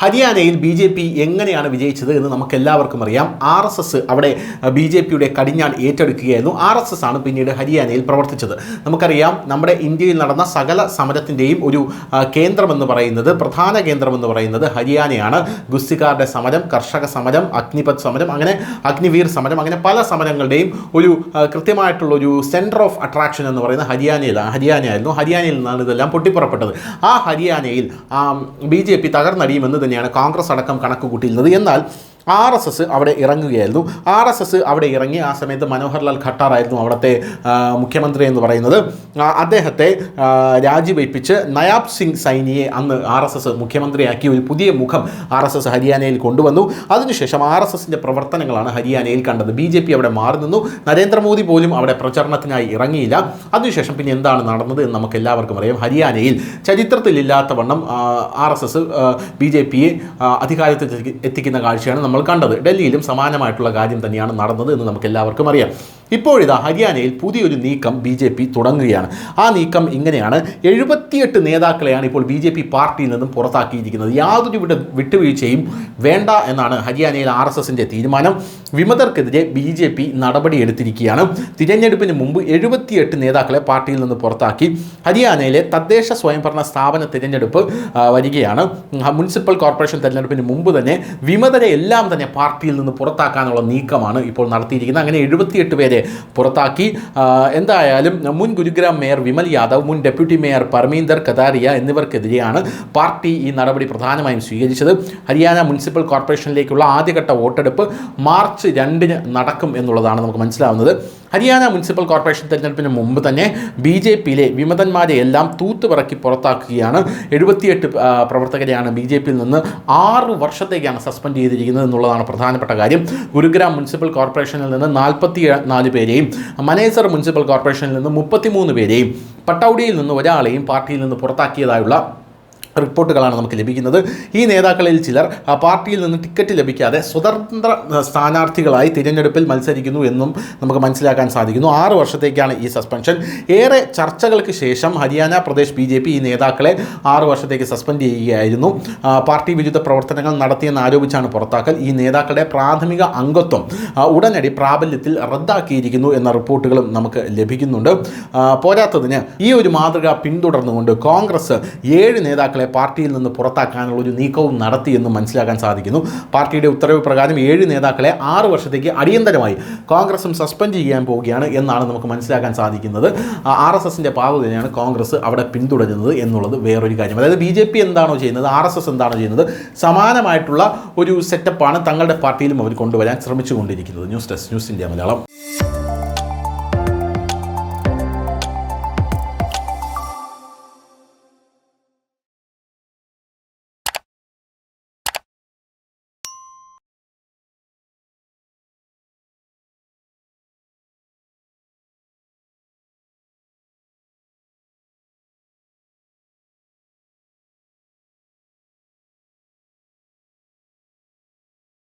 ഹരിയാനയിൽ ബി.ജെ.പി എങ്ങനെയാണ് വിജയിച്ചത് എന്ന് നമുക്കെല്ലാവർക്കും അറിയാം. ആർ.എസ്.എസ് അവിടെ ബി.ജെ.പിയുടെ കടിഞ്ഞാൺ ഏറ്റെടുക്കുകയായിരുന്നു. ആർ.എസ്.എസ് ആണ് പിന്നീട് ഹരിയാനയിൽ പ്രവർത്തിച്ചത്. നമുക്കറിയാം, നമ്മുടെ ഇന്ത്യയിൽ നടന്ന സകല സമരത്തിൻ്റെയും ഒരു കേന്ദ്രമെന്ന് പറയുന്നത്, പ്രധാന കേന്ദ്രമെന്ന് പറയുന്നത് ഹരിയാനയാണ്. ഗുസ്തിക്കാരുടെ സമരം, കർഷക സമരം, അഗ്നിപത് സമരം, അങ്ങനെ അഗ്നിവീർ സമരം, അങ്ങനെ പല സമരങ്ങളുടെയും ഒരു കൃത്യമായിട്ടുള്ളൊരു സെൻറ്റർ ഓഫ് അട്രാക്ഷൻ എന്ന് പറയുന്നത് ഹരിയാനയായിരുന്നു. ഹരിയാനയിൽ നിന്നാണ് ഇതെല്ലാം പൊട്ടിപ്പുറപ്പെട്ടത്. ആ ഹരിയാനയിൽ ബി.ജെ.പി തകർന്നടിയുമെന്ന് തന്നെയാണ് കോൺഗ്രസ് അടക്കം കണക്ക് കൂട്ടിയിരുന്നത്. എന്നാൽ ആർ.എസ്.എസ് അവിടെ ഇറങ്ങുകയായിരുന്നു. ആർ.എസ്.എസ് അവിടെ ഇറങ്ങി ആ സമയത്ത് മനോഹർലാൽ ഖട്ടാർ ആയിരുന്നു അവിടുത്തെ മുഖ്യമന്ത്രി എന്ന് പറയുന്നത്. അദ്ദേഹത്തെ രാജിവയ്പ്പിച്ച് നയാബ് സിംഗ് സൈനിയെ അന്ന് ആർ.എസ്.എസ് മുഖ്യമന്ത്രിയാക്കി ഒരു പുതിയ മുഖം ആർ.എസ്.എസ് ഹരിയാനയിൽ കൊണ്ടുവന്നു. അതിനുശേഷം ആർ.എസ്.എസിൻ്റെ പ്രവർത്തനങ്ങളാണ് ഹരിയാനയിൽ കണ്ടത്. ബി.ജെ.പി അവിടെ മാറി നിന്നു. നരേന്ദ്രമോദി പോലും അവിടെ പ്രചരണത്തിനായി ഇറങ്ങിയില്ല. അതിനുശേഷം പിന്നെ എന്താണ് നടന്നത് എന്ന് നമുക്ക് എല്ലാവർക്കും അറിയാം. ഹരിയാനയിൽ ചരിത്രത്തിലില്ലാത്തവണ്ണം ആർ.എസ്.എസ് ബി.ജെ.പിയെ അധികാരത്തിൽ എത്തിക്കുന്ന കാഴ്ചയാണ് നമ്മൾ കണ്ടത്. ഡൽഹിയിലും സമാനമായിട്ടുള്ള കാര്യം തന്നെയാണ് നടന്നത് എന്ന് നമുക്ക് എല്ലാവർക്കും അറിയാം. ഇപ്പോഴിതാ ഹരിയാനയിൽ പുതിയൊരു നീക്കം ബി.ജെ.പി തുടങ്ങുകയാണ്. ആ നീക്കം ഇങ്ങനെയാണ്. 78 നേതാക്കളെയാണ് ഇപ്പോൾ ബി.ജെ.പി പാർട്ടിയിൽ നിന്നും പുറത്താക്കിയിരിക്കുന്നത്. യാതൊരു വിട്ടുവീഴ്ചയും വേണ്ട എന്നാണ് ഹരിയാനയിൽ ആർ.എസ്.എസിൻ്റെ തീരുമാനം. വിമതർക്കെതിരെ ബി.ജെ.പി നടപടിയെടുത്തിരിക്കുകയാണ്. തിരഞ്ഞെടുപ്പിന് മുമ്പ് 78 നേതാക്കളെ പാർട്ടിയിൽ നിന്ന് പുറത്താക്കി. ഹരിയാനയിലെ തദ്ദേശ സ്വയംഭരണ സ്ഥാപന തിരഞ്ഞെടുപ്പ് വരികയാണ്. മുനിസിപ്പൽ കോർപ്പറേഷൻ തിരഞ്ഞെടുപ്പിന് മുമ്പ് തന്നെ വിമതരെ എല്ലാം തന്നെ പാർട്ടിയിൽ നിന്ന് പുറത്താക്കാനുള്ള നീക്കമാണ് ഇപ്പോൾ നടത്തിയിരിക്കുന്നത്. അങ്ങനെ 78 പേരെ പുറത്താക്കി. എന്തായാലും മുൻ ഗുരുഗ്രാം മേയർ വിമൽ യാദവ്, മുൻ ഡെപ്യൂട്ടി മേയർ പർമീന്ദർ കതാരിയ എന്നിവർക്കെതിരെയാണ് പാർട്ടി ഈ നടപടി പ്രധാനമായും സ്വീകരിച്ചത്. ഹരിയാന മുനിസിപ്പൽ കോർപ്പറേഷനിലേക്കുള്ള ആദ്യഘട്ട വോട്ടെടുപ്പ് മാർച്ച് 2 നടക്കും എന്നുള്ളതാണ് നമുക്ക് മനസ്സിലാവുന്നത്. ഹരിയാന മുനിസിപ്പൽ കോർപ്പറേഷൻ തിരഞ്ഞെടുപ്പിന് മുമ്പ് തന്നെ ബി.ജെ.പിയിലെ വിമതന്മാരെ എല്ലാം തൂത്തുപിറക്കി പുറത്താക്കുകയാണ്. 78 പ്രവർത്തകരെയാണ് ബി.ജെ.പിയിൽ നിന്ന് 6 വർഷത്തേക്കാണ് സസ്പെൻഡ് ചെയ്തിരിക്കുന്നത് എന്നുള്ളതാണ് പ്രധാനപ്പെട്ട കാര്യം. ഗുരുഗ്രാം മുനിസിപ്പൽ കോർപ്പറേഷനിൽ നിന്ന് 44 പേരെയും, മനേസർ മുനിസിപ്പൽ കോർപ്പറേഷനിൽ നിന്ന് 33 പേരെയും, പട്ടൗഡിയിൽ നിന്ന് ഒരാളെയും പാർട്ടിയിൽ നിന്ന് പുറത്താക്കിയതായുള്ള റിപ്പോർട്ടുകളാണ് നമുക്ക് ലഭിക്കുന്നത്. ഈ നേതാക്കളിൽ ചിലർ പാർട്ടിയിൽ നിന്ന് ടിക്കറ്റ് ലഭിക്കാതെ സ്വതന്ത്ര സ്ഥാനാർത്ഥികളായി തിരഞ്ഞെടുപ്പിൽ മത്സരിക്കുന്നു എന്നും നമുക്ക് മനസ്സിലാക്കാൻ സാധിക്കുന്നു. 6 വർഷത്തേക്കാണ് ഈ സസ്പെൻഷൻ. ഏറെ ചർച്ചകൾക്ക് ശേഷം ഹരിയാന പ്രദേശ് ബി.ജെ.പി ഈ നേതാക്കളെ 6 വർഷത്തേക്ക് സസ്പെൻഡ് ചെയ്യുകയായിരുന്നു. പാർട്ടി വിരുദ്ധ പ്രവർത്തനങ്ങൾ നടത്തിയെന്ന് ആരോപിച്ചാണ് പുറത്താക്കൽ. ഈ നേതാക്കളുടെ പ്രാഥമിക അംഗത്വം ഉടനടി പ്രാബല്യത്തിൽ റദ്ദാക്കിയിരിക്കുന്നു എന്ന റിപ്പോർട്ടുകളും നമുക്ക് ലഭിക്കുന്നുണ്ട്. പോരാത്തതിന് ഈ ഒരു മാതൃക പിന്തുടർന്നുകൊണ്ട് കോൺഗ്രസ് 7 നേതാക്കളെ പാർട്ടിയിൽ നിന്ന് പുറത്താക്കാനുള്ള ഒരു നീക്കവും നടത്തിയെന്ന് മനസ്സിലാക്കാൻ സാധിക്കുന്നു. പാർട്ടിയുടെ ഉത്തരവ് പ്രകാരം 7 നേതാക്കളെ 6 വർഷത്തേക്ക് അടിയന്തരമായി കോൺഗ്രസും സസ്പെൻഡ് ചെയ്യാൻ പോവുകയാണ് എന്നാണ് നമുക്ക് മനസ്സിലാക്കാൻ സാധിക്കുന്നത്. ആർ.എസ്.എസിൻ്റെ പാത തന്നെയാണ് കോൺഗ്രസ് അവിടെ പിന്തുടരുന്നത് എന്നുള്ളത് വേറൊരു കാര്യം. അതായത് ബി.ജെ.പി എന്താണോ ചെയ്യുന്നത്, ആർ.എസ്.എസ് എന്താണോ ചെയ്യുന്നത്, സമാനമായിട്ടുള്ള ഒരു സെറ്റപ്പാണ് തങ്ങളുടെ പാർട്ടിയിലും അവർ കൊണ്ടുവരാൻ ശ്രമിച്ചുകൊണ്ടിരിക്കുന്നത്. News desk, news India Malayalam.